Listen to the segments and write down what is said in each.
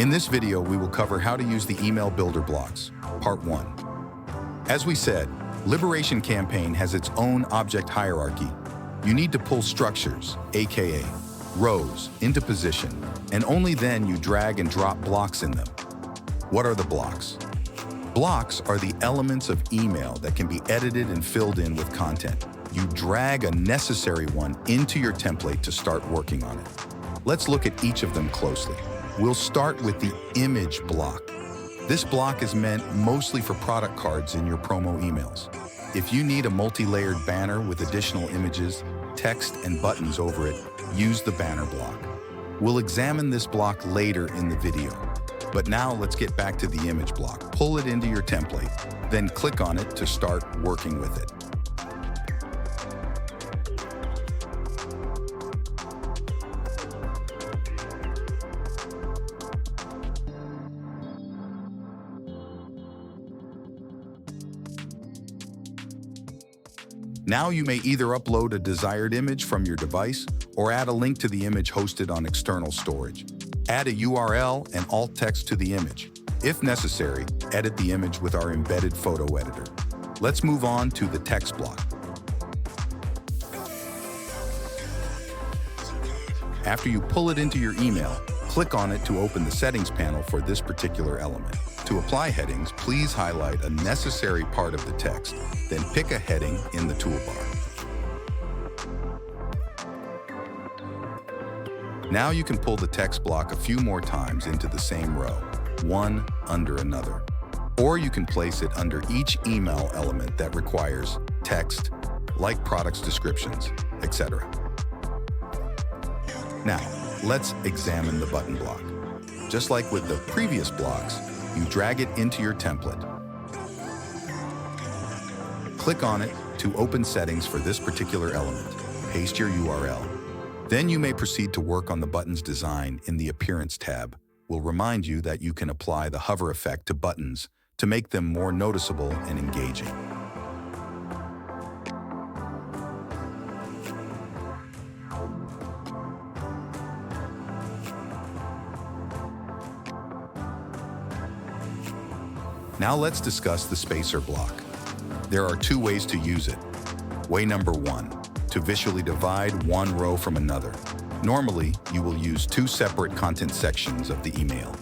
In this video, we will cover how to use the email builder blocks, part 1. As we said, Liberation Campaign has its own object hierarchy. You need to pull structures, aka rows, into position, and only then you drag and drop blocks in them. What are the blocks? Blocks are the elements of email that can be edited and filled in with content. You drag a necessary one into your template to start working on it. Let's look at each of them closely. We'll start with the image block. This block is meant mostly for product cards in your promo emails. If you need a multi-layered banner with additional images, text, and buttons over it, use the banner block. We'll examine this block later in the video. But now let's get back to the image block. Pull it into your template, then click on it to start working with it. Now you may either upload a desired image from your device or add a link to the image hosted on external storage. Add a URL and alt text to the image. If necessary, edit the image with our embedded photo editor. Let's move on to the text block. After you pull it into your email, click on it to open the settings panel for this particular element. To apply headings, please highlight a necessary part of the text, then pick a heading in the toolbar. Now you can pull the text block a few more times into the same row, one under another. Or you can place it under each email element that requires text, like products descriptions, etc. Now, let's examine the button block. Just like with the previous blocks, you drag it into your template. Click on it to open settings for this particular element. Paste your URL. Then you may proceed to work on the button's design in the Appearance tab. We'll remind you that you can apply the hover effect to buttons to make them more noticeable and engaging. Now let's discuss the spacer block. There are two ways to use it. Way number 1, to visually divide one row from another. Normally, you will use two separate content sections of the email.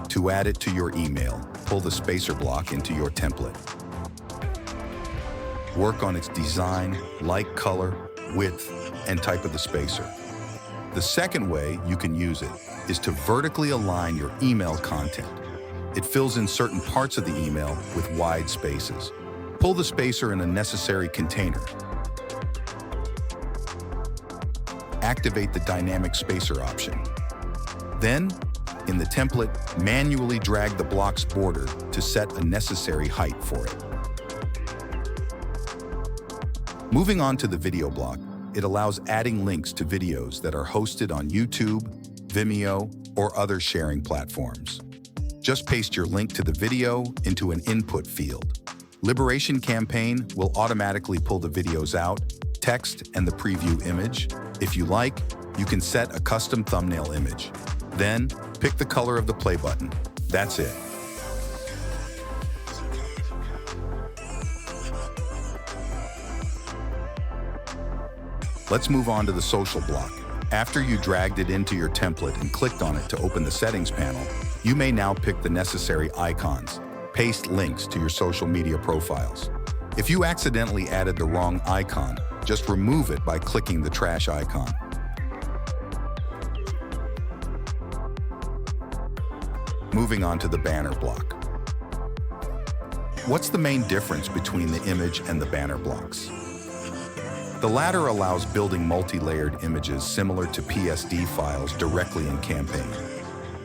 To add it to your email, pull the spacer block into your template. Work on its design, like color, width, and type of the spacer. The second way you can use it is to vertically align your email content. It fills in certain parts of the email with wide spaces. Pull the spacer in a necessary container. Activate the dynamic spacer option. Then, in the template, manually drag the block's border to set a necessary height for it. Moving on to the video block, it allows adding links to videos that are hosted on YouTube, Vimeo, or other sharing platforms. Just paste your link to the video into an input field. Liberation Campaign will automatically pull the videos out, text, and the preview image. If you like, you can set a custom thumbnail image. Then, pick the color of the play button. That's it. Let's move on to the social block. After you dragged it into your template and clicked on it to open the settings panel, you may now pick the necessary icons. Paste links to your social media profiles. If you accidentally added the wrong icon, just remove it by clicking the trash icon. Moving on to the banner block. What's the main difference between the image and the banner blocks? The latter allows building multi-layered images similar to PSD files directly in Campaign.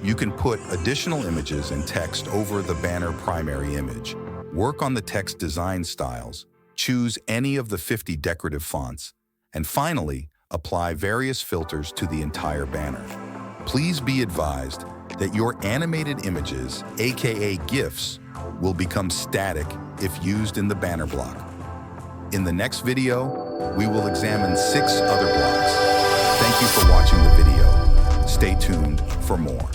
You can put additional images and text over the banner primary image, work on the text design styles, choose any of the 50 decorative fonts, and finally, apply various filters to the entire banner. Please be advised that your animated images, aka GIFs, will become static if used in the banner block. In the next video, we will examine 6 other blocks. Thank you for watching the video. Stay tuned for more.